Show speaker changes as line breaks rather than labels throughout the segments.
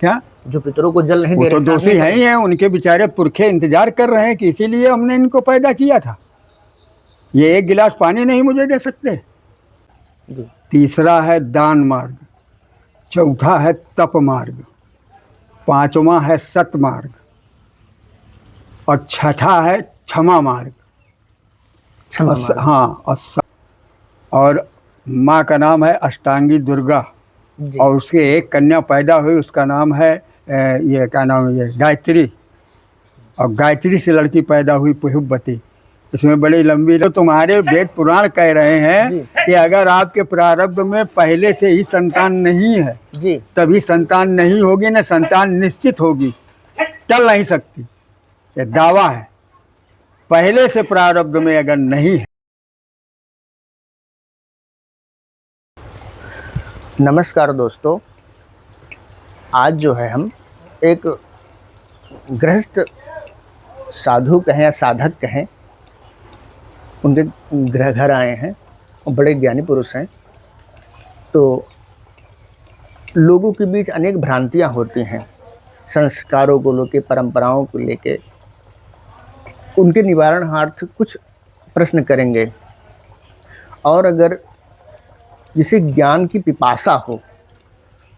क्या
जो पितरों को जल नहीं
वो
दे
तो
रहे,
दोषी है ही है, उनके बेचारे पुरखे इंतजार कर रहे हैं कि इसीलिए हमने इनको पैदा किया था। ये एक गिलास पानी नहीं मुझे दे सकते।
जी।
तीसरा है दान मार्ग, चौथा है तप मार्ग, पांचवा है सत मार्ग और छठा है क्षमा मार्ग। हाँ, और माँ का नाम है अष्टांगी दुर्गा
जी।
और उसके एक कन्या पैदा हुई, उसका नाम है ये क्या नाम है, ये गायत्री। और गायत्री से लड़की पैदा हुई पुष्पवती। इसमें बड़ी लंबी, तो तुम्हारे वेद पुराण कह रहे हैं कि अगर आपके प्रारब्ध में पहले से ही संतान नहीं है
जी,
तभी संतान नहीं होगी, न संतान निश्चित होगी, टल नहीं सकती। ये दावा है, पहले से प्रारब्ध में अगर नहीं है।
नमस्कार दोस्तों, आज जो है हम एक गृहस्थ साधु कहें या साधक कहें, उनके घर आए हैं और बड़े ज्ञानी पुरुष हैं। तो लोगों के बीच अनेक भ्रांतियां होती हैं संस्कारों को लेके, परंपराओं को लेके। उनके निवारणार्थ कुछ प्रश्न करेंगे। और अगर जिसे ज्ञान की पिपासा हो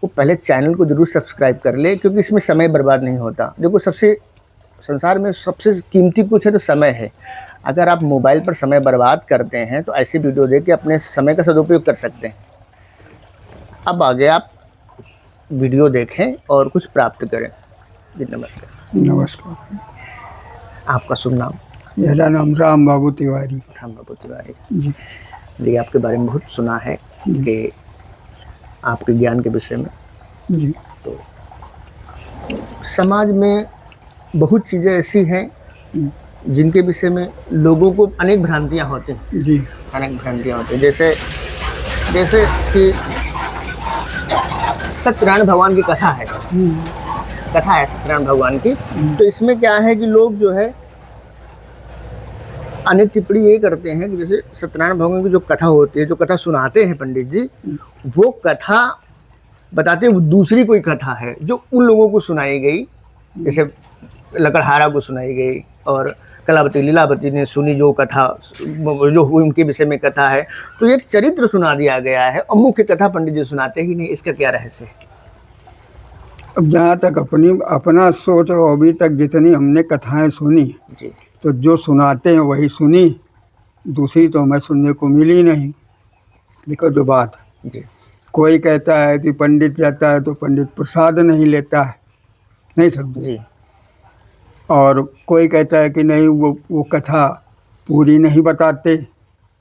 वो पहले चैनल को जरूर सब्सक्राइब कर ले, क्योंकि इसमें समय बर्बाद नहीं होता। देखो, सबसे संसार में सबसे कीमती कुछ है तो समय है। अगर आप मोबाइल पर समय बर्बाद करते हैं तो ऐसी वीडियो देख के अपने समय का सदुपयोग कर सकते हैं। अब आगे आप वीडियो देखें और कुछ प्राप्त करें। जी नमस्कार।
नमस्कार।
आपका शुभ नाम?
मेरा नाम राम बाबू तिवारी।
राम बाबू तिवारी
जी।
जी, आपके बारे में बहुत सुना है कि आपके ज्ञान के विषय में।
जी।
तो समाज में बहुत चीज़ें ऐसी हैं जिनके विषय में लोगों को अनेक भ्रांतियां होती हैं।
जी।
अनेक भ्रांतियां होती हैं, जैसे कि सत्यनारायण भगवान की कथा है। कथा है सत्यनारायण भगवान की। तो इसमें क्या है कि लोग जो है अनेक टिप्पणी ये करते हैं कि जैसे सत्यनारायण भगवान की जो कथा होती है, जो कथा सुनाते हैं पंडित जी, वो कथा बताते हैं वो दूसरी कोई कथा है जो उन लोगों को सुनाई गई, जैसे लकड़हारा को सुनाई गई और कलावती लीलावती ने सुनी जो कथा, जो उनके विषय में कथा है। तो एक चरित्र सुना दिया गया है और मुख्य कथा पंडित जी सुनाते ही नहीं। इसका क्या रहस्य है?
अब जहाँ तक अपना सोच और अभी तक जितनी हमने कथाएं सुनी
जी,
तो जो सुनाते हैं वही सुनी, दूसरी तो हमें सुनने को मिली नहीं। देखो जो बात
जी,
कोई कहता है कि पंडित जाता है तो पंडित प्रसाद नहीं लेता है, नहीं समझे।
जी,
और कोई कहता है कि नहीं वो कथा पूरी नहीं बताते,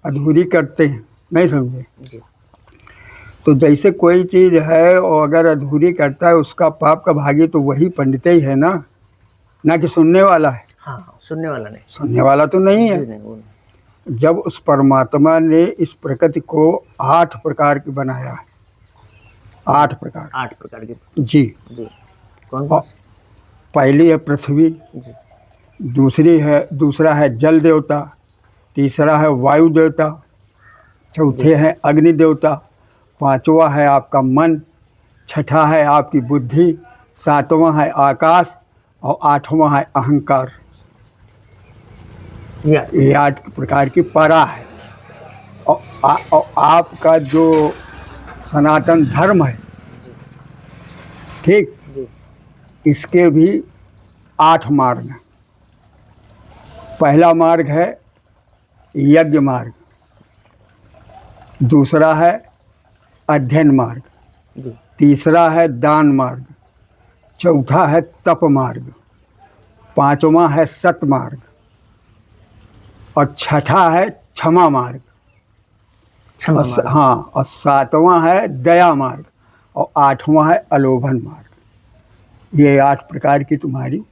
अधूरी करते हैं, नहीं समझे।
जी,
तो जैसे कोई चीज़ है और अगर अधूरी करता है उसका पाप का भागी तो वही पंडित ही है ना कि सुनने वाला है।
हाँ, सुनने वाला नहीं,
सुनने वाला तो नहीं है।
नहीं, वो नहीं।
जब उस परमात्मा ने इस प्रकृति को 8 प्रकार की बनाया है, 8 प्रकार।
8 प्रकार की।
जी।
जी, कौन?
पहली है पृथ्वी,
जी,
दूसरा है जल देवता, तीसरा है वायु देवता, चौथे है अग्नि देवता, पांचवा है आपका मन, छठा है आपकी बुद्धि, सातवां है आकाश और आठवां है अहंकार। ये 8 प्रकार की परा है। और आपका जो सनातन धर्म है, ठीक, इसके भी 8 मार्ग हैं। पहला मार्ग है यज्ञ मार्ग, दूसरा है अध्ययन मार्ग, तीसरा है दान मार्ग, चौथा है तप मार्ग, पांचवा है सत मार्ग और छठा है क्षमा मार्ग। हाँ, और सातवां है दया मार्ग और आठवां है अलोभन मार्ग। ये 8 प्रकार की तुम्हारी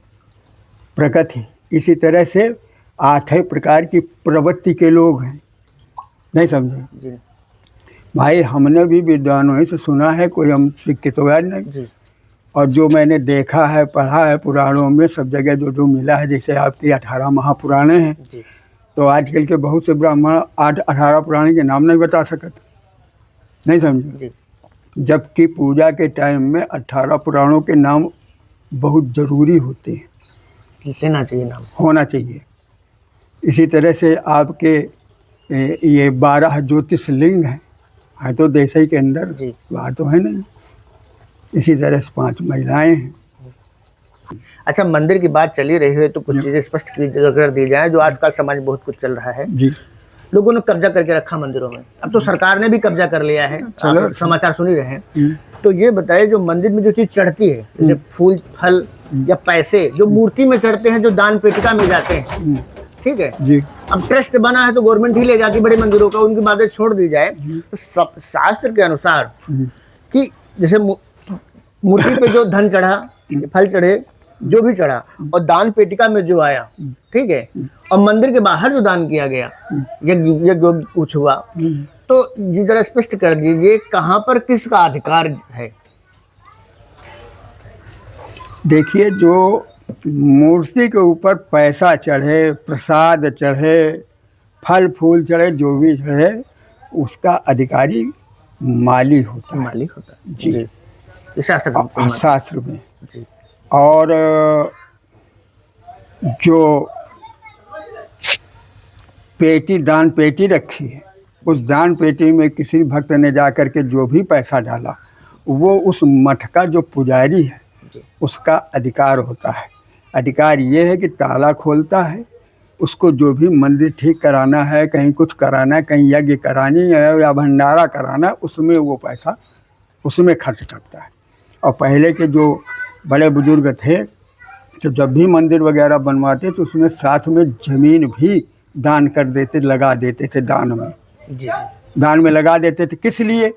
प्रकृति। इसी तरह से 8 प्रकार की प्रवृत्ति के लोग हैं, नहीं समझे भाई। हमने भी विद्वानों से सुना है, कोई हम शिक्षित तो है नहीं। और जो मैंने देखा है, पढ़ा है पुराणों में, सब जगह जो मिला है, जैसे आपके 18 महापुराणे हैं, तो आजकल के बहुत से ब्राह्मण 18 पुराण के नाम नहीं बता सकते, नहीं समझे। जबकि पूजा के टाइम में 18 पुराणों के नाम बहुत ज़रूरी होते हैं,
लेना चाहिए नाम।
होना चाहिए। इसी तरह से आपके ये 12 ज्योतिषलिंग हैं, है तो देसाई के अंदर,
जी।
बाहर तो है नहीं। इसी तरह से 5 महिलाएं हैं।
अच्छा, मंदिर की बात चली रही है तो कुछ चीजें स्पष्ट कर दी जाए। जो आजकल समाज में बहुत कुछ चल रहा है,
जी।
लोगों ने कब्जा करके रखा मंदिरों में। अब तो सरकार ने भी कब्जा कर लिया है, आप समाचार सुन ही रहे हैं। तो ये बताइए, जो मंदिर में जो चीज चढ़ती है, जैसे फूल, फल या पैसे जो मूर्ति में चढ़ते हैं, जो दान पेटिका में जाते हैं, ठीक है
जी।
अब ट्रस्ट बना है तो गवर्नमेंट ही ले जाती है बड़े मंदिरों का, उनकी बातें छोड़ दी जाए तो शास्त्र के अनुसार कि जैसे मूर्ति पे जो धन चढ़ा, फल चढ़े, जो भी चढ़ा, और दान पेटिका में जो आया, ठीक है, और मंदिर के बाहर जो दान किया गया, यज्ञ कुछ हुआ, तो जी जरा स्पष्ट कर दीजिए कहाँ पर किसका अधिकार है।
देखिए, जो मूर्ति के ऊपर पैसा चढ़े, प्रसाद चढ़े, फल फूल चढ़े, जो भी चढ़े, उसका अधिकारी माली होता है।
मालिक होता है
जी।
ये
शास्त्र में।
जी।
और जो पेटी, दान पेटी रखी है, उस दान पेटी में किसी भक्त ने जा कर के जो भी पैसा डाला, वो उस मठ का जो पुजारी है उसका अधिकार होता है। अधिकार ये है कि ताला खोलता है, उसको जो भी मंदिर ठीक कराना है, कहीं कुछ कराना है, कहीं यज्ञ करानी है या भंडारा कराना है, उसमें वो पैसा उसमें खर्च करता है। और पहले के जो बड़े बुजुर्ग थे, तो जब भी मंदिर वगैरह बनवाते तो उसमें साथ में ज़मीन भी दान कर देते, लगा देते थे दान में।
जी।
दान में लगा देते थे, किस लिए?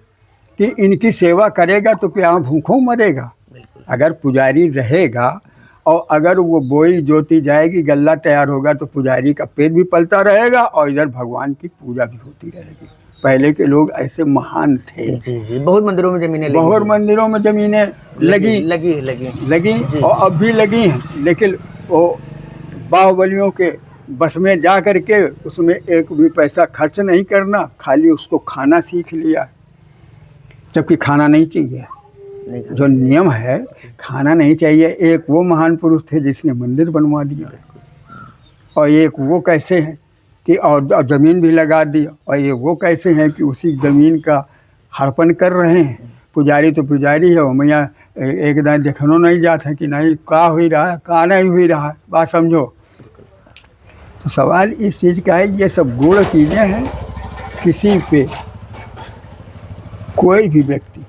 कि इनकी सेवा करेगा तो क्या भूखों मरेगा। अगर पुजारी रहेगा और अगर वो बोई जोती जाएगी, गल्ला तैयार होगा, तो पुजारी का पेट भी पलता रहेगा और इधर भगवान की पूजा भी होती रहेगी। पहले के लोग ऐसे महान थे।
जी जी। बहुत मंदिरों में जमीनें लगी,
बहुत मंदिरों में जमीनें लगी और अब भी लगी हैं। लेकिन वो बाहुबलियों के बस में जा कर के उसमें एक भी पैसा खर्च नहीं करना, खाली उसको खाना सीख लिया, जबकि खाना नहीं चाहिए। जो नियम है, खाना नहीं चाहिए। एक वो महान पुरुष थे जिसने मंदिर बनवा दिया, और एक वो कैसे हैं कि और ज़मीन भी लगा दी, और ये वो कैसे हैं कि उसी ज़मीन का हड़पन कर रहे हैं। पुजारी तो पुजारी है, मैया एक दिन देखनो नहीं जाता कि नहीं का हो रहा है, का नहीं हो रहा है, बात समझो। तो सवाल इस चीज़ का है, ये सब गूढ़ चीज़ें हैं। किसी पे कोई भी व्यक्ति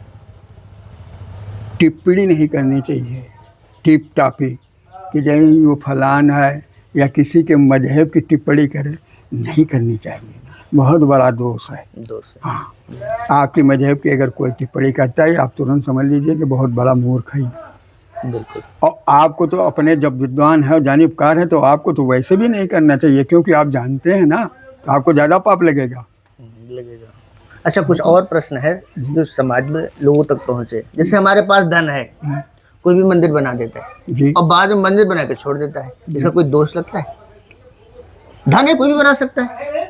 टिप्पणी नहीं करनी चाहिए, टिप टापी, कि जैसे वो फलान है या किसी के मजहब की टिप्पणी करे, नहीं करनी चाहिए। बहुत बड़ा दोष है। हाँ, आपकी मजहब की अगर कोई टिप्पणी करता है, आप तुरंत समझ लीजिए कि बहुत बड़ा मूर्ख है।
बिल्कुल।
और आपको तो अपने, जब विद्वान है और जानिबकार है, तो आपको तो वैसे भी नहीं करना चाहिए, क्योंकि आप जानते हैं ना, तो आपको ज़्यादा पाप लगेगा।
अच्छा, कुछ और प्रश्न है जो समाज में लोगों तक पहुँचे। जैसे हमारे पास धन है, कोई भी मंदिर बना देता है
जी,
और बाद में मंदिर बना के छोड़ देता है, इसका कोई दोष लगता है? धन है, कोई भी बना सकता है,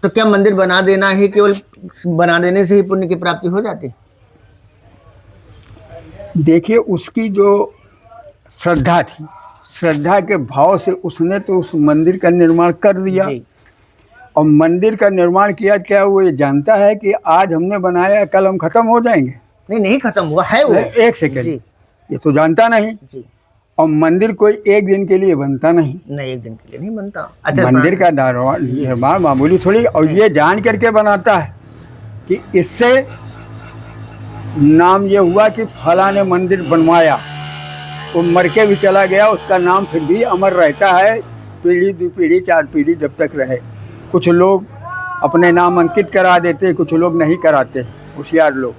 तो क्या मंदिर बना देना ही, केवल बना देने से ही पुण्य की प्राप्ति हो जाती?
देखिए, उसकी जो श्रद्धा थी, श्रद्धा के भाव से उसने तो उस मंदिर का निर्माण कर दिया। और मंदिर का निर्माण किया, क्या वो ये जानता है कि आज हमने बनाया, कल हम खत्म हो जाएंगे?
नहीं खत्म हुआ है वो।
एक सेकंड, ये तो जानता नहीं जी। और मंदिर कोई एक दिन के लिए बनता नहीं,
एक दिन के लिए नहीं बनता। अच्छा,
मंदिर का निर्माण मामूली थोड़ी, और ये जान करके बनाता है कि इससे नाम ये हुआ कि फला ने मंदिर बनवाया, वो मर के भी चला गया, उसका नाम फिर भी अमर रहता है, पीढ़ी 2 पीढ़ी 4 पीढ़ी जब तक रहे। कुछ लोग अपने नाम अंकित करा देते, कुछ लोग नहीं कराते, होशियार लोग,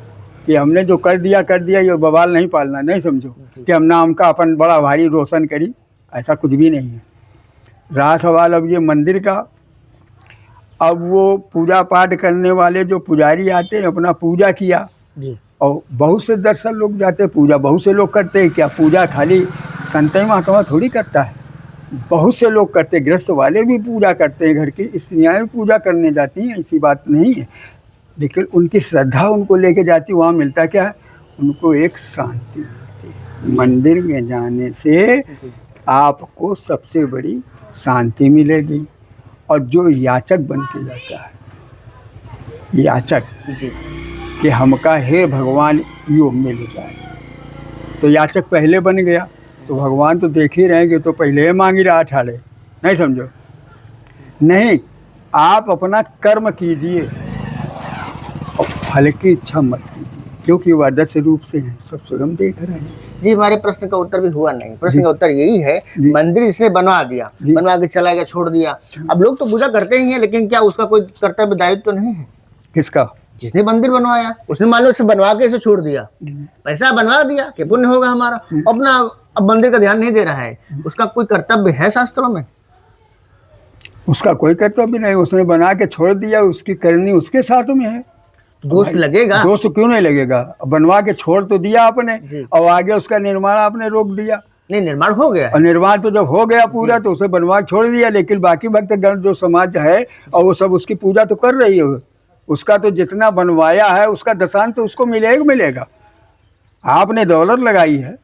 कि हमने जो कर दिया, ये बवाल नहीं पालना, नहीं समझो कि हम नाम का अपन बड़ा भारी रोशन करी, ऐसा कुछ भी नहीं है। रहा सवाल अब ये मंदिर का, अब वो पूजा पाठ करने वाले जो पुजारी आते हैं, अपना पूजा किया जी। और बहुत से दर्शक लोग जाते, पूजा बहुत से लोग करते हैं। क्या पूजा खाली संतई महात्मा थोड़ी करता है, बहुत से लोग करते, गृहस्थ वाले भी पूजा करते हैं, घर की स्त्रियाँ भी पूजा करने जाती हैं, ऐसी बात नहीं है। लेकिन उनकी श्रद्धा उनको लेके जाती, वहाँ मिलता क्या है उनको? एक शांति मिलती है। मंदिर में जाने से आपको सबसे बड़ी शांति मिलेगी। और जो याचक बन के जाता है, याचक
जी
कि हमका हे भगवान यो मिल जाए, तो याचक पहले बन गया तो भगवान तो देख ही रहेंगे, तो पहले ही मांगी रहा ठाड़े, नहीं समझो? नहीं, आप अपना कर्म कीजिए और फल की इच्छा मत कीजिए, क्योंकि वो आदर्श रूप से हैं, सब स्वयं देख रहे हैं।
जी, हमारे प्रश्न का उत्तर भी हुआ नहीं। प्रश्न का उत्तर यही है, मंदिर इसने बनवा दिया, बनवा के चला गया, छोड़ दिया। अब लोग तो पूजा करते ही हैं, लेकिन क्या उसका कोई कर्तव्य दायित्व तो नहीं है?
किसका?
जिसने मंदिर बनवाया, उसने मान लो इसे बनवा के इसे छोड़ दिया, पैसा बनवा दिया कि पुण्य होगा हमारा, अपना अब मंदिर का ध्यान नहीं दे रहा है, उसका कोई कर्तव्य है शास्त्रों में?
उसका कोई कर्तव्य नहीं, उसने बना के छोड़ दिया, उसकी करनी उसके साथ में है।
दोष लगेगा?
दोष क्यों नहीं लगेगा? बनवा के छोड़ तो दिया आपने, और आगे उसका निर्माण आपने रोक दिया।
नहीं, निर्माण हो गया है।
और निर्माण तो जब हो गया पूरा तो उसे बनवा के छोड़ दिया, लेकिन बाकी भक्तगण जो समाज है और वो सब उसकी पूजा तो कर रही है। उसका तो जितना बनवाया है उसका दशांश तो उसको मिलेगा। आपने दौलत लगाई है।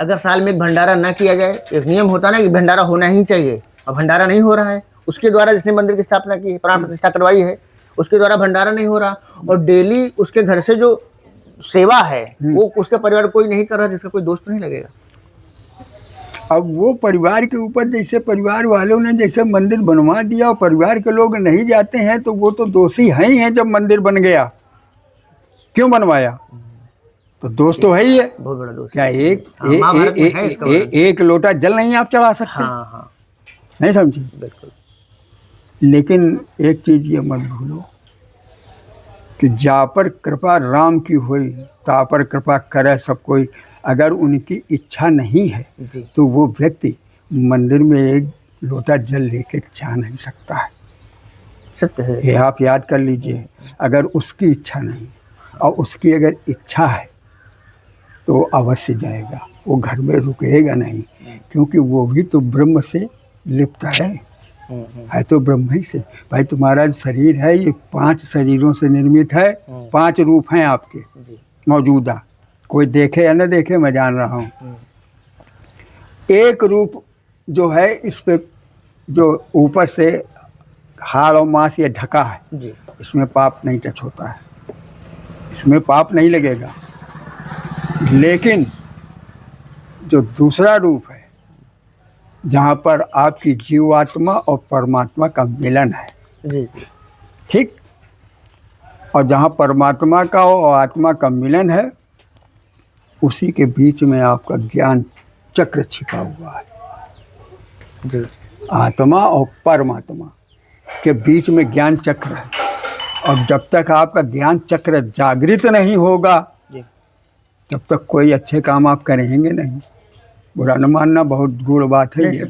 अगर साल में एक भंडारा ना किया जाए, एक नियम होता ना कि भंडारा होना ही चाहिए, और भंडारा नहीं हो रहा है, उसके द्वारा जिसने मंदिर की स्थापना की, प्राण प्रतिष्ठा करवाई है, उसके द्वारा भंडारा नहीं हो रहा, और डेली उसके घर से जो सेवा है वो उसके परिवार कोई नहीं कर रहा, जिसका कोई दोष तो नहीं लगेगा?
अब वो परिवार के ऊपर, जैसे परिवार वालों ने जैसे मंदिर बनवा दिया और परिवार के लोग नहीं जाते हैं, तो वो तो दोषी हैं ही हैं। जब मंदिर बन गया क्यों बनवाया? तो दोष तो है ही है।
बहुत बड़ा दोष।
क्या एक लोटा जल नहीं आप चढ़ा सकते?
हाँ हाँ,
नहीं समझी?
बिल्कुल।
लेकिन एक चीज ये मत भूलो कि जा पर कृपा राम की हुई, ता पर कृपा करे सब कोई। अगर उनकी इच्छा नहीं है तो वो व्यक्ति मंदिर में एक लोटा जल लेके जा नहीं सकता है।
सत्य है
ये आप याद कर लीजिए। अगर उसकी इच्छा नहीं और उसकी अगर इच्छा है तो अवश्य जाएगा, वो घर में रुकेगा नहीं, क्योंकि वो भी तो ब्रह्म से लिप्त है तो ब्रह्म ही से। भाई तुम्हारा जो शरीर है ये 5 शरीरों से निर्मित है, 5 रूप हैं आपके मौजूदा, कोई देखे या न देखे मैं जान रहा हूँ। एक रूप जो है इस पे जो ऊपर से हाड़ और मांस ये ढका है, इसमें पाप नहीं टच होता है, इसमें पाप नहीं लगेगा। लेकिन जो दूसरा रूप है जहाँ पर आपकी जीवात्मा और परमात्मा का मिलन है, ठीक, और जहाँ परमात्मा का और आत्मा का मिलन है उसी के बीच में आपका ज्ञान चक्र छिपा हुआ है। आत्मा और परमात्मा के बीच में ज्ञान चक्र है, और जब तक आपका ज्ञान चक्र जागृत नहीं होगा तब तक कोई अच्छे काम आप करेंगे नहीं। बुरा न मानना, बहुत गूढ़ बात है ये,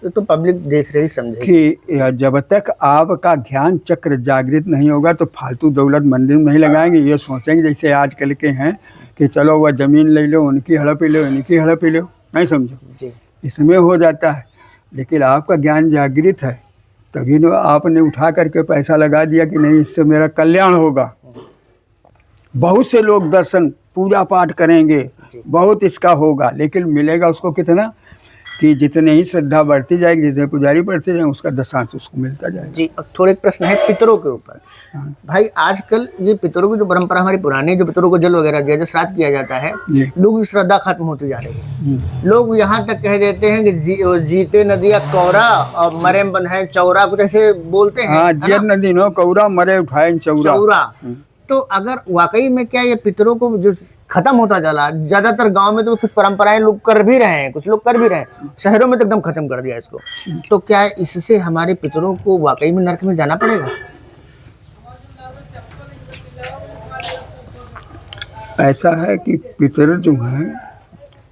तो पब्लिक देख रही समझे
कि जब तक आपका ज्ञान चक्र जागृत नहीं होगा तो फालतू दौलत मंदिर में नहीं लगाएंगे। ये सोचेंगे जैसे आजकल के हैं कि चलो वह ज़मीन ले लो, उनकी हड़प लो, इनकी हड़प लो, नहीं समझो, इसमें हो जाता है। लेकिन आपका ज्ञान जागृत है तभी तो आपने उठा करके पैसा लगा दिया कि नहीं इससे मेरा कल्याण होगा। बहुत से लोग दर्शन पूजा पाठ करेंगे, बहुत इसका होगा, लेकिन मिलेगा उसको कितना कि जितने ही श्रद्धा बढ़ती जाएगी, जितने पुजारी बढ़ते जाएंगे उसका दशांश उसको मिलता जाएगा।
जी, अब थोड़े एक प्रश्न है पितरों के ऊपर। भाई आजकल ये पितरों की जो परंपरा हमारी पुरानी, जो पितरों को जल वगैरह दिया जाए, श्राद्ध किया जाता है, लोग की श्रद्धा खत्म होती जा रही है। लोग यहाँ तक कह देते हैं कि जीते नदिया कौरा और मरे बन है चौरा, कुछ ऐसे बोलते हैं।
हाँ, जीत नदी नो कौरा, मरे उठाए चौरा।
तो अगर वाकई में क्या ये पितरों को जो खत्म होता चला, ज्यादातर गांव में तो कुछ परंपराएं लोग कर भी रहे हैं, कुछ लोग कर भी रहे हैं, शहरों में तो एकदम खत्म कर दिया इसको, तो क्या इससे हमारे पितरों को वाकई में नरक में जाना पड़ेगा?
ऐसा है कि पितर जो हैं,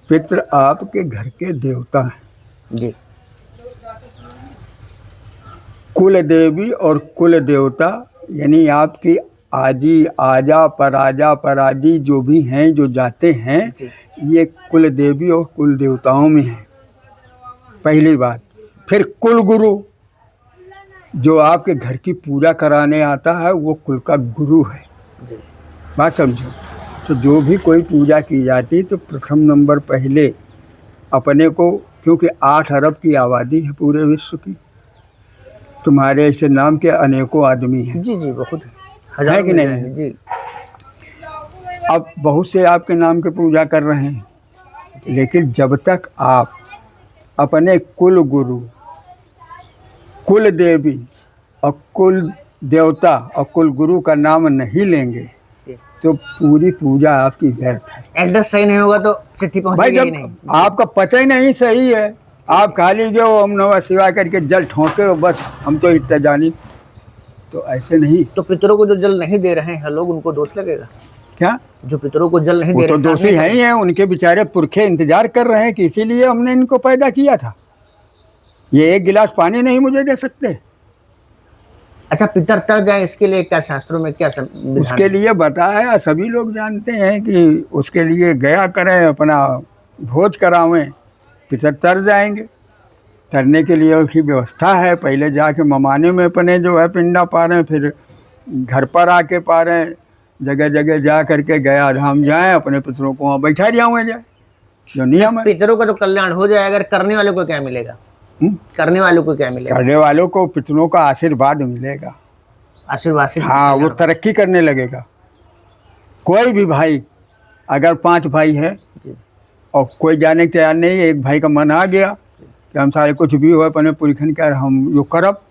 पितर आपके घर के देवता हैं
जी।
कुल देवी और कुल देवता, यानी आपकी आजी, आजा, पराजी जो भी हैं, जो जाते हैं, ये कुल देवी और कुल देवताओं में हैं, पहली बात। फिर कुल गुरु, जो आपके घर की पूजा कराने आता है वो कुल का गुरु है।
जी
बात समझो। तो जो भी कोई पूजा की जाती तो प्रथम नंबर पहले अपने को, क्योंकि 8 अरब की आबादी है पूरे विश्व की, तुम्हारे ऐसे नाम के अनेकों आदमी हैं,
जी जी बहुत
है
हजारों
कि
मिल
नहीं?
जाएंगे। जी
अब बहुत से आपके नाम के पूजा कर रहे हैं, लेकिन जब तक आप अपने कुल गुरु, कुल देवी और कुल देवता और कुल गुरु का नाम नहीं लेंगे तो पूरी पूजा आपकी व्यर्थ है।
एड्रेस सही नहीं होगा तो चिट्ठी
भाई
पहुंचेगी ही
जब
नहीं।
आपका पता ही नहीं सही है, आप खाली जो ओम नमः शिवाय करके जल ठोके हो बस हम तो इतना जानी, तो ऐसे नहीं।
तो पितरों को जो जल नहीं दे रहे हैं लोग, उनको दोष लगेगा
क्या?
जो पितरों को जल नहीं
वो
दे
तो
रहे
दोषी है ही हैं, उनके बेचारे पुरखे इंतजार कर रहे हैं कि इसीलिए हमने इनको पैदा किया था। ये एक गिलास पानी नहीं मुझे दे सकते।
अच्छा, पितर तर जाए इसके लिए क्या शास्त्रों में क्या विधान
उसके
है?
लिए बताया, सभी लोग जानते हैं कि उसके लिए गया करें, अपना भोज करावें, पितर तर जाएंगे। तरने के लिए उसकी व्यवस्था है, पहले जाके ममाने में अपने जो है पिंडा पा रहे हैं, फिर घर पर आके पा रहे हैं। जगह जगह जा करके गया धाम जाएं, अपने पितरों को वहाँ बैठा जाऊँ जाए, जो नियम है।
पितरों का तो कल्याण हो जाए, अगर करने वालों को क्या मिलेगा? करने वालों को क्या मिलेगा?
करने वालों को पितरों का आशीर्वाद मिलेगा।
आशीर्वाद से
हाँ, वो तरक्की करने लगेगा। कोई भी भाई, अगर 5 भाई है
जी।
और कोई जाने के तैयार नहीं है, एक भाई का मन आ गया कि हम सारे कुछ भी हो अपने पुरखन का हम यो करब,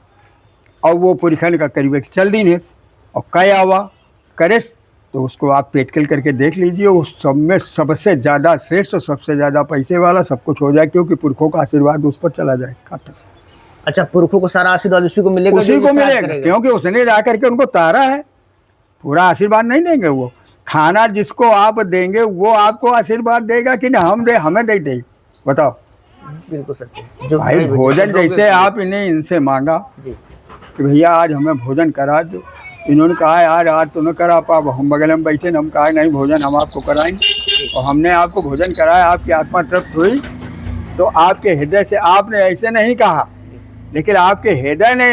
और वो पुरखन का करीब चल दिन है और कह आवा करेस, तो उसको आप पेटकल करके देख लीजिए, उस सब में सबसे ज़्यादा श्रेष्ठ और सबसे ज़्यादा पैसे वाला सब कुछ हो जाए, क्योंकि पुरखों का आशीर्वाद उस पर चला जाए खाता से।
अच्छा, पुरखों को सारा आशीर्वाद उसी को मिलेगा?
उसी
जो
को
विस्तार
मिलेगा,
करेगा।
क्योंकि उसने जा करके उनको तारा है। पूरा आशीर्वाद नहीं देंगे, वो खाना जिसको आप देंगे वो आपको आशीर्वाद देगा कि ना हम दे, हमें दे दे? बताओ।
बिल्कुल सत्य। जो
भाई भोजन जैसे आप इन्हें इनसे मांगा
जी
कि भैया आज हमें भोजन करा दो, इन्होंने कहा यार आज तो न करा पाओ, हम बगल में बैठे न, हम कहा नहीं भोजन हम आपको कराएंगे, और हमने आपको भोजन कराया, आपकी आत्मा तृप्त हुई, तो आपके हृदय से, आपने ऐसे नहीं कहा, लेकिन आपके हृदय ने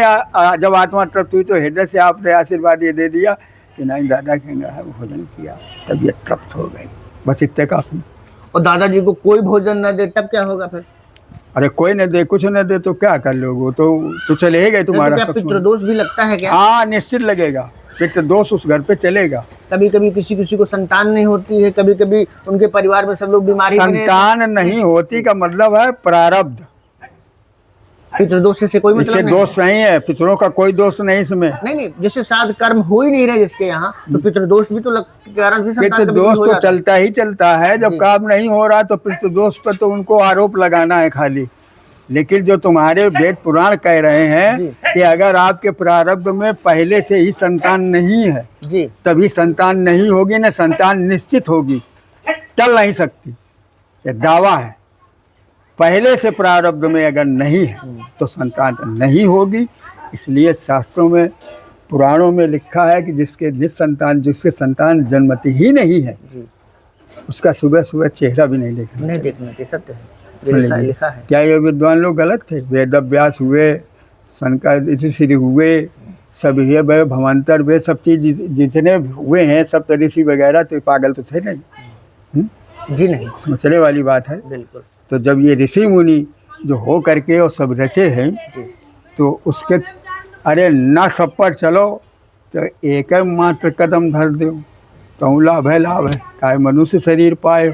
जब आत्मा तृप्त हुई तो हृदय से आपने आशीर्वाद ये दे दिया कि नहीं दादा के भोजन किया, तबीयत तृप्त हो गई, बस इतने काफी।
और दादाजी को कोई भोजन न दे तब क्या होगा फिर?
अरे कोई न दे, कुछ न दे तो क्या कर लोगे, तो चले ही गए तुम्हारा
क्या
सब।
पितृदोष भी लगता है क्या?
हाँ निश्चित लगेगा, पितृदोष उस घर पे चलेगा।
कभी कभी किसी को संतान नहीं होती है, कभी कभी उनके परिवार में सब लोग बीमारी में रहते हैं।
संतान नहीं होती का मतलब है प्रारब्ध।
पितृदोष से कोई मतलब
इससे
नहीं
दोष नहीं है, पितरों का कोई दोष नहीं इसमें।
नहीं, जैसे साध कर्म हो ही नहीं रहे जिसके यहाँ, तो पितृदोष भी तो कारण भी संतान
पितृ दोष तो चलता ही चलता है, जब काम नहीं हो रहा तो पितृ दोष पर तो उनको आरोप लगाना है खाली। लेकिन जो तुम्हारे वेद पुराण कह रहे हैं कि अगर आपके प्रारब्ध में पहले से ही संतान नहीं है
जी,
तभी संतान नहीं होगी, ना संतान निश्चित होगी, टल नहीं सकती, ये दावा है। पहले से प्रारब्ध में अगर नहीं है तो संतान नहीं होगी। इसलिए शास्त्रों में, पुराणों में लिखा है कि जिसके संतान जन्मती ही नहीं है उसका सुबह सुबह चेहरा भी नहीं देखना
चाहिए। सत्य है,
सुन
लिखा है।
क्या ये विद्वान लोग गलत थे? वेदव्यास हुए, शंकर ऋषि हुए, सब ये भवंतर वे सब चीज जितने हुए हैं सब तो ऋषि वगैरह तो पागल तो थे नहीं।
जी नहीं,
सोचने वाली बात है।
बिल्कुल।
तो जब ये ऋषि मुनि जो हो करके और सब रचे हैं तो उसके अरे ना सब पर चलो तो एक मात्र कदम धर दो तो लाभ है काय मनुष्य शरीर पाए,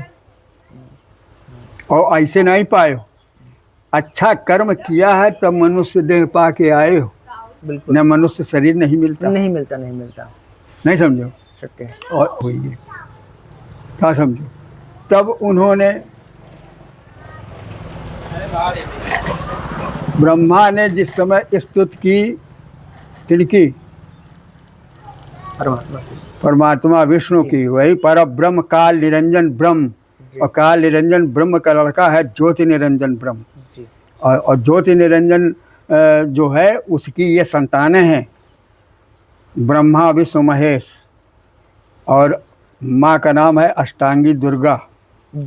और ऐसे नहीं पाए, अच्छा कर्म किया है तब मनुष्य देह पा के आए हो,
बिल्कुल।
न मनुष्य शरीर नहीं मिलता। नहीं समझो?
सत्य है।
और वही है, क्या समझो? तब उन्होंने, ब्रह्मा ने जिस समय स्तुति की तिनकी परमात्मा विष्णु की, वही पर ब्रह्म काल निरंजन ब्रह्म, और काल निरंजन ब्रह्म का लड़का है ज्योति निरंजन ब्रह्म, और ज्योति निरंजन जो है उसकी ये संतानें हैं ब्रह्मा विष्णु महेश, और माँ का नाम है अष्टांगी दुर्गा,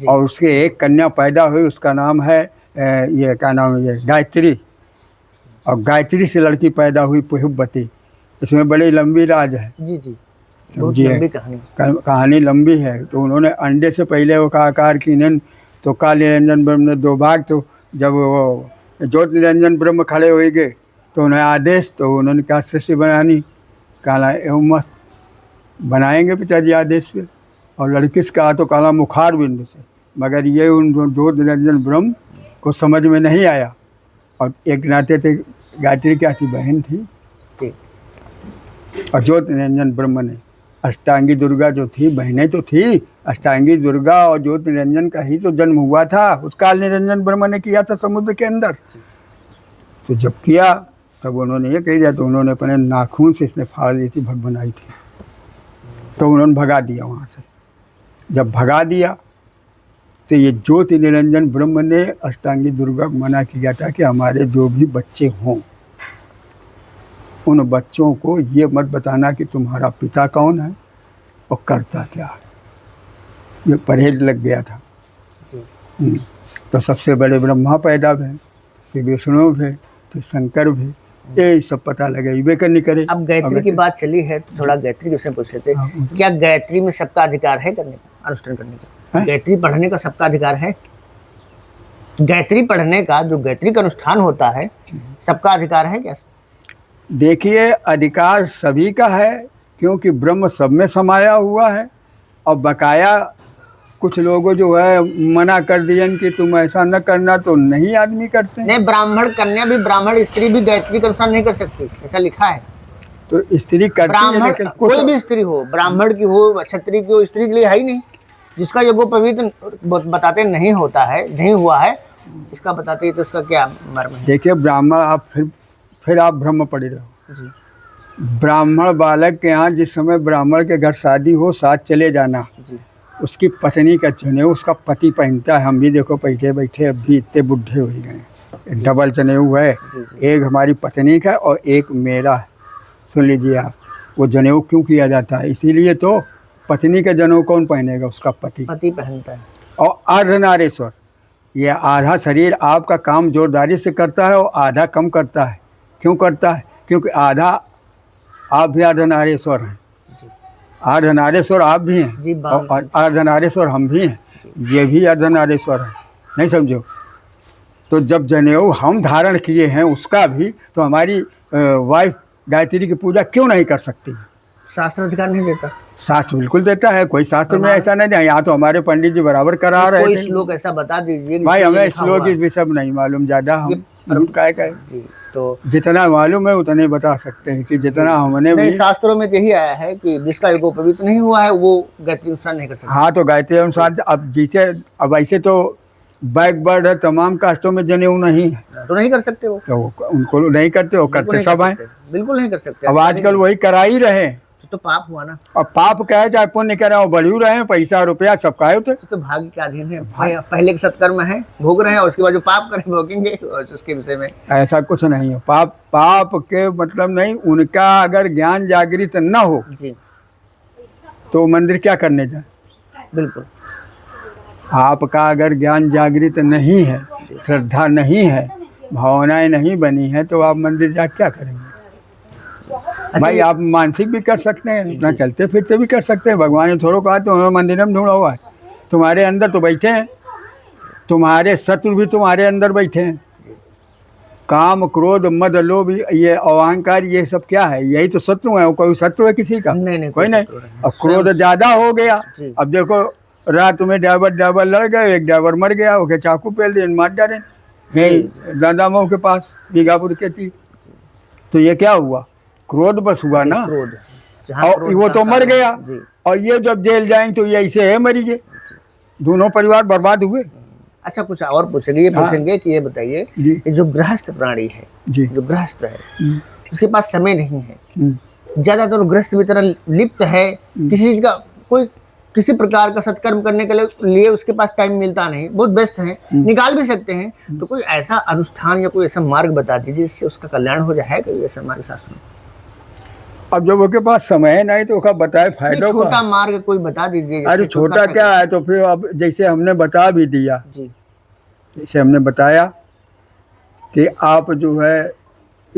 और उसके एक कन्या पैदा हुई उसका नाम है ये क्या नाम है, ये गायत्री, और गायत्री से लड़की पैदा हुई पुहुबती। इसमें बड़ी लंबी राज है,
जी जी, बहुत
समझिए।
लंबी कहानी।
कहानी लंबी है। तो उन्होंने अंडे से पहले वो आकार की नन, तो काल निरंजन ब्रह्म ने 2 भाग। तो जब वो ज्योत निरंजन ब्रह्म खड़े हो गए तो उन्हें आदेश, तो उन्होंने क्या सृष्टि बनानी, काला एवं मस्त बनाएंगे पिताजी आदेश पे। और लड़की से कहा तो काला मुखार बिंदु से, मगर ये उन ज्योत निरंजन ब्रह्म को समझ में नहीं आया। और एक नाते थे, गायत्री क्या थी, बहन थी।
जी
और ज्योत निरंजन ब्रह्म ने अष्टांगी दुर्गा जो थी, बहनें तो थी, अष्टांगी दुर्गा और ज्योत निरंजन का ही तो जन्म हुआ था। उस काल निरंजन ब्रह्म ने किया था समुद्र के अंदर। तो जब किया तब उन्होंने ये कह दिया, तो उन्होंने अपने नाखून से इसने फाड़ दी थी, भग बनाई थी। तो उन्होंने भगा दिया वहाँ से। जब भगा दिया तो ये ज्योति निरंजन ब्रह्म ने अष्टांगी दुर्गा को मना किया था कि हमारे जो भी बच्चे हों, उन बच्चों को ये मत बताना कि तुम्हारा पिता कौन है और करता क्या है। ये परहेज लग गया था। तो सबसे बड़े ब्रह्मा पैदा हुए, फिर विष्णु हुए, फिर शंकर हुए। ये सब पता लगे वे करनी करे।
अब गायत्री की बात चली है तो थोड़ा गायत्री के विषय में पूछ लेते हैं। क्या गायत्री में सबका अधिकार है करने का, अनुष्ठान करने का? गायत्री पढ़ने का सबका अधिकार है? गायत्री पढ़ने का, जो गायत्री का अनुष्ठान होता है, सबका अधिकार है क्या?
देखिए, अधिकार सभी का है, क्योंकि ब्रह्म सब में समाया हुआ है। और बकाया कुछ लोगों जो है मना कर दिए कि तुम ऐसा न करना, तो नहीं आदमी करते।
नहीं, ब्राह्मण कन्या भी, ब्राह्मण स्त्री भी गायत्री का अनुष्ठान नहीं कर सकती, ऐसा लिखा है।
तो स्त्री करती है,
ब्राह्मण
लेकिन
कोई भी स्त्री हो, ब्राह्मण की हो, क्षत्रिय की हो, स्त्री के लिए है ही नहीं। जिसका यज्ञोपवीत बताते नहीं होता है, नहीं हुआ है, इसका बताते हैं, तो इसका क्या मर्म है?
देखिए, ब्राह्मण आप फिर आप ब्रह्म पढ़े रहो
जी
ब्राह्मण बालक के यहाँ जिस समय ब्राह्मण के घर शादी हो, साथ चले जाना।
जी
उसकी पत्नी का जनेऊ उसका पति पहनता है। हम भी देखो पहले बैठे, अब भी इतने बुढ़े हो ही गए। डबल जनेऊ है, एक हमारी पत्नी का और एक मेरा है। सुन लीजिए आप, वो जनेऊ क्यों किया जाता है? इसीलिए तो पत्नी का जनेऊ कौन पहनेगा? उसका पति
पहनता है।
और अर्धनारीश्वर, ये आधा शरीर आपका काम जोरदारी से करता है और आधा कम करता है। क्यों करता है? क्योंकि आधा आप भी अर्धनारीश्वर हैं, अर्धनारीश्वर आप भी हैं, और अर्धनारीश्वर हम भी हैं, ये भी अर्धनारीश्वर है। नहीं समझो? तो जब जनेऊ हम धारण किए हैं उसका भी, तो हमारी वाइफ गायत्री की पूजा क्यों नहीं कर सकती?
शास्त्र अधिकार नहीं देता?
शास्त्र बिल्कुल देता है। कोई शास्त्र में ऐसा नहीं है। यहाँ तो हमारे पंडित जी बराबर करा रहे थे।
कोई श्लोक ऐसा बता दीजिए
भाई, हमें श्लोक भी सब नहीं मालूम, ज्यादा हम काय
जी। तो
जितना मालूम है उतने बता सकते हैं कि जितना हमने भी।
शास्त्रों में यही आया है कि जिसका यज्ञोपवीत नहीं हुआ है वो गायत्री अनुष्ठान नहीं कर सकता।
हाँ, तो गायत्री अनुसार अब जैसे, अब ऐसे तो बैकवर्ड है, तमाम कास्टों में जनेऊ नहीं है,
तो नहीं कर सकते वो,
तो उनको नहीं करते, वो करते सब हैं।
बिल्कुल नहीं कर सकते।
अब आजकल वही करा ही रहे।
तो पाप हुआ ना।
और पाप कहे चाहे पुण्य करे, वो बढ़ी रहे, पैसा रुपया सब का होते।
तो भाग्य के अधीन है। पहले के सत्कर्म है, भोग रहे हैं, और उसके बाद जो पाप करें भोगेंगे। उसके विषय में
ऐसा कुछ नहीं है। पाप के मतलब नहीं, उनका अगर ज्ञान जागृत न हो
जी,
तो मंदिर क्या करने जाए?
बिल्कुल।
आपका अगर ज्ञान जागृत नहीं है, श्रद्धा नहीं है, भावनाएं नहीं बनी है, तो आप मंदिर जा क्या करेंगे? भाई, आप मानसिक भी कर सकते हैं, ना चलते फिरते भी कर सकते हैं। भगवान ने थोड़ा कहा तो हमें मंदिर में ढूंढा हुआ है। तुम्हारे अंदर तो बैठे हैं, तुम्हारे शत्रु भी तुम्हारे अंदर बैठे हैं। काम, क्रोध, मद, लोभ, ये अहंकार, ये सब क्या है? यही तो शत्रु है। कोई शत्रु है किसी का?
नहीं,
कोई नहीं। अब क्रोध ज्यादा हो गया। अब देखो, रात में ड्राइवर लड़ गए, एक ड्राइवर मर गया, ओके चाकू पेल दिए, मार डाले दादा मऊ के पास, बीघापुर के थी। तो ये क्या हुआ? क्रोध बस हुआ ना। और वो तो मर गया, और ये जब जेल जाएंगे तो ये ऐसे है मरी गए, दोनों परिवार बर्बाद हुए।
अच्छा, कुछ और पूछेंगे, ये पूछेंगे कि ये बताइए, जो गृहस्थ प्राणी है, जो गृहस्थ है, उसके पास समय नहीं है, ज्यादातर गृहस्थ की तरह लिप्त है, किसी चीज का, कोई किसी प्रकार का सत्कर्म करने के लिए उसके पास टाइम मिलता नहीं, बहुत व्यस्त है, निकाल भी सकते हैं, तो कोई ऐसा अनुष्ठान या कोई ऐसा मार्ग बता दीजिए जिससे उसका कल्याण हो जाए। कोई ऐसा हमारे शास्त्र में?
अब जब उसके पास समय नहीं तो उसका बताए फायदा।
छोटा मार्ग कोई बता दीजिए।
अरे छोटा क्या है? तो फिर अब जैसे हमने बता भी दिया
जी,
जैसे हमने बताया कि आप जो है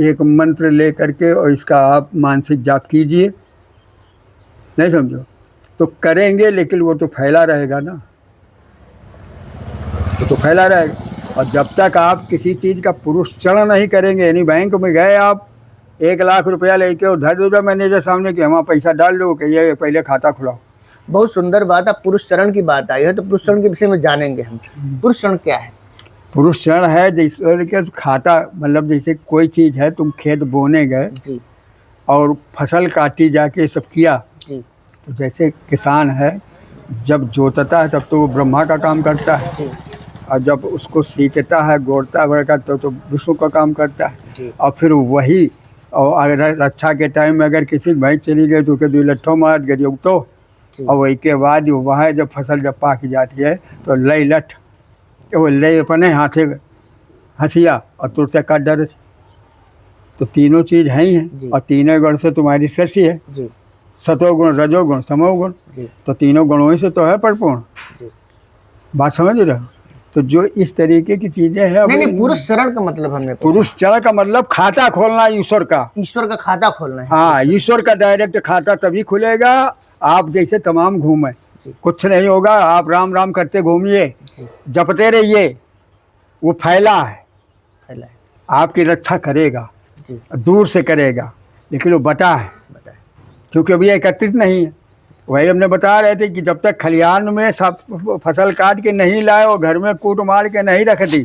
एक मंत्र ले करके और इसका आप मानसिक जाप कीजिए, नहीं समझो तो करेंगे, लेकिन वो तो फैला रहेगा ना, तो फैला रहेगा। और जब तक आप किसी चीज़ का पुरुषचरण नहीं करेंगे, यानी बैंक में गए आप 1 लाख रुपया लेके उधर दो जब मैनेजर सामने कि हमारा पैसा डाल दो, कि ये पहले खाता खुलाओ।
बहुत सुंदर बात है, पुरुष चरण की बात आई है, तो पुरुष चरण के विषय में जानेंगे हम। पुरुष चरण क्या है?
पुरुष चरण है जैसे कि खाता, मतलब जैसे कोई चीज़ है, तुम खेत बोने गए
जी
और फसल काटी जाके सब किया,
जी
तो जैसे किसान है जब जोतता है तब तो वो ब्रह्मा का काम करता है,
जी
और जब उसको सींचता है गोड़ता वगैरह तो विष्णु का काम करता है।
जी
और फिर वही, और अगर रक्षा के टाइम में अगर किसी भैंस चली गई तो उसके 2 लट्ठों मार गई तो,
जी।
और वही के बाद वहाँ जब फसल जब पाक जाती है तो लई लठ, वो लई अपने हाथे हंसिया और तुरसे काट डर। तो तीनों चीज़ हैं ही
जी।
हैं, और तीनों गुण से तुम्हारी सृष्टि है,
जी
सतोगुण रजोगुण तमोगुण,
जी
तो तीनों गुणों ही से तो है परिपूर्ण।
जी।
बात समझ रहे हो? तो जो इस तरीके की चीजें हैं,
नहीं नहीं, पुरुष चरण का मतलब हमने पूछा।
पुरुष चरण का मतलब खाता खोलना ईश्वर का।
ईश्वर का खाता खोलना है।
हाँ, ईश्वर का डायरेक्ट खाता तभी खुलेगा आप जैसे तमाम घूमें, कुछ नहीं होगा, आप राम राम करते घूमिए,
जी
जपते रहिए, वो फैला है,
फैला है।
आपकी रक्षा करेगा,
जी
दूर से करेगा, लेकिन वो बटा है,
बताए।
क्योंकि अभी एकत्रित नहीं है। वही हमने बता रहे थे कि जब तक खलिहान में सब फसल काट के नहीं लाए और घर में कूट मार के नहीं रख दी,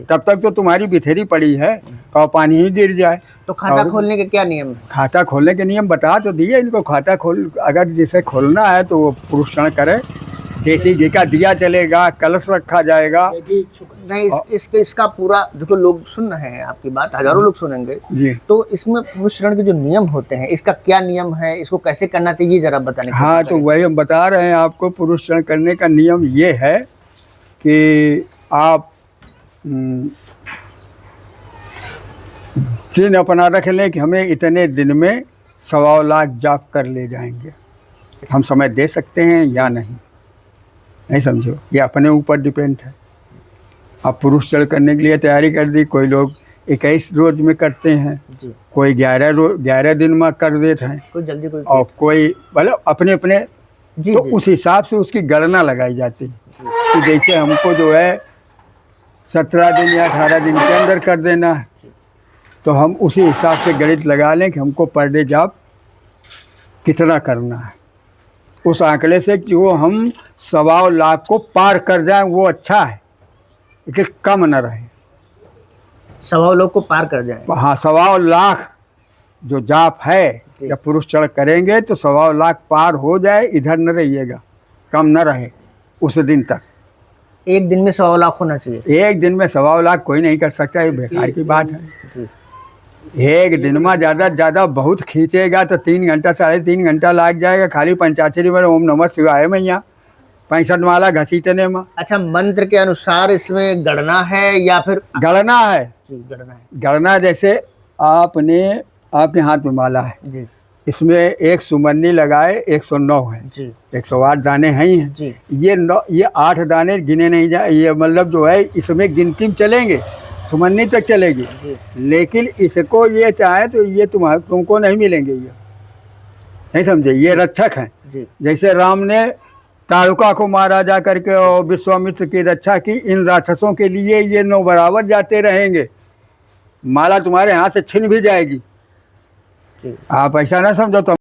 तब तक तो तुम्हारी बिथेरी पड़ी है, और पानी ही गिर जाए।
तो खाता खोलने के क्या नियम है?
खाता खोलने के नियम बता तो दिए इनको। खाता खोल, अगर जिसे खोलना है तो वो पुरुषण करे, देसी घी का दिया चलेगा, कलश रखा जाएगा।
नहीं, इसका पूरा देखो, लोग सुन रहे हैं आपकी बात, हजारों लोग सुनेंगे
जी
तो इसमें पुरुष चरण के जो नियम होते हैं, इसका क्या नियम है, इसको कैसे करना चाहिए, जरा बताने की
हाँ,
कोशिश
तो वही हम बता रहे हैं आपको। पुरुषण करने का नियम ये है कि आप दिन अपना रख लें कि हमें इतने दिन में 1.25 लाख जाप कर ले जाएंगे। हम समय दे सकते हैं या नहीं समझो, ये अपने ऊपर डिपेंड है। आप पुरुष चढ़ करने के लिए तैयारी कर दी, कोई लोग 21 रोज में करते हैं,
जी।
कोई 11 दिन में कर देते हैं,
कोई जल्दी कोई
और कोई मतलब अपने अपने।
जी,
तो
जी।
उस हिसाब से उसकी गणना लगाई जाती है कि जैसे हमको जो है 17 दिन या 18 दिन के अंदर कर देना है, तो हम उसी हिसाब से गणित लगा लें कि हमको पर डे जाप कितना करना है। उस आंकड़े से जो हम 1.25 लाख को पार कर जाएं वो अच्छा है, लेकिन कम न रहे।
1.25 लोग को पार कर जाए।
हाँ, 1.25 लाख जो जाप है, जब पुरुष चढ़ करेंगे तो 1.25 लाख पार हो जाए, इधर न रहिएगा, कम न रहे उस दिन तक।
एक दिन में 1.25 लाख होना चाहिए।
एक दिन में 1.25 लाख कोई नहीं कर सकता, ये बेकार की बात है।
जी।
एक दिन में ज़्यादा से ज़्यादा बहुत खींचेगा तो 3 घंटा 3.5 घंटा लग जाएगा, खाली पंचाक्षरी में ओम नमः शिवाय मैया 65 माला घसीटने में।
अच्छा, मंत्र के अनुसार इसमें गणना है या फिर?
गणना है।
जी, गणना है।
गणना जैसे आपके हाथ में माला है,
जी
इसमें एक सुमन्नी लगाए 109 है,
जी
108 दाने हैं ही हैं।
जी।
ये 8 दाने गिने नहीं जाए, ये मतलब जो है इसमें गिनती में चलेंगे, सुमन्नी तक चलेगी, लेकिन इसको ये चाहे तो ये तुमको नहीं मिलेंगे, ये नहीं समझे, ये रक्षक हैं।
जी।
जैसे राम ने ताड़ुका को मारा जा करके और विश्वामित्र की रक्षा की, इन राक्षसों के लिए ये 9 बराबर जाते रहेंगे, माला तुम्हारे हाथ से छिन भी जाएगी।
जी।
आप ऐसा ना समझो तो